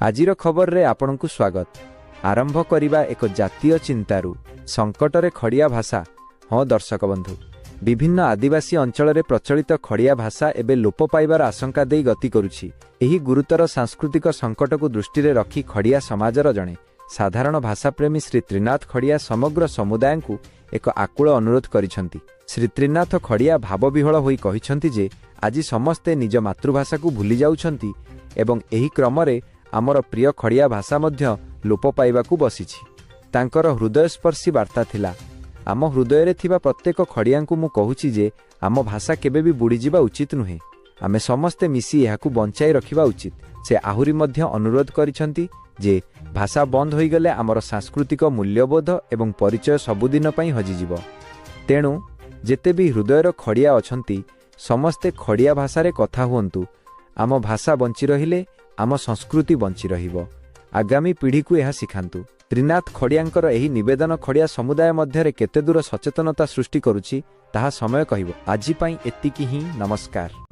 आजिर खबर रे आपनकु स्वागत। आरंभ करिबा एक जातीय चिंतारू संकटरे खड़िया भाषा। हाँ दर्शक बंधु, विभिन्न आदिवासी अंचल रे प्रचलित खड़िया भाषा एबे लोप पाइबार आशंका देई गति करुछि। एही गुरुतर सांस्कृतिक संकट को दृष्टि रे रखी खड़िया समाजर जणे साधारण भाषाप्रेमी श्री त्रिनाथ खड़िया समग्र समुदाय को एक आकुल अनुरोध करिसंती। श्री त्रिनाथ खड़िया भावविह्वल होई कहिसंती जे आज समस्ते निज मातृभाषा को भूली जाउछंती एवं एही क्रमरे आमर प्रिय खड़िया भाषा मध्य लोप पाइबाकू बसिछि। तांकर हृदयस्पर्शी वार्ता थिला। आम हृदय रे थिबा प्रत्येक खड़िया को मु कहूछि जे आम भाषा केबे भी बुड़ी जिबा उचित नुहे। आमे समस्ते मिसी एहाकू बंचाई रखिबा उचित। से आहुरी मध्य अनुरोध करिसंती जे भाषा बंद होई गले आमर सांस्कृतिक मूल्यबोध एवं परिचय सबुदिन पई हजिजिब। तेणु जेते भी हृदयर खड़िया अछंती समस्ते खड़िया भाषा रे कथा हुअन्तु। आम भाषा बंची रहिले आम संस्कृति बंची रहिबो। आगामी पीढ़ी को यह शिखांतु। त्रिनाथ खड़ियांकर एही निवेदन खड़िया समुदाय मध्यरे केते दूर सचेतनता सृष्टि करुछि ताहा समय कहिबो। आजि पई एतिकी ही। नमस्कार।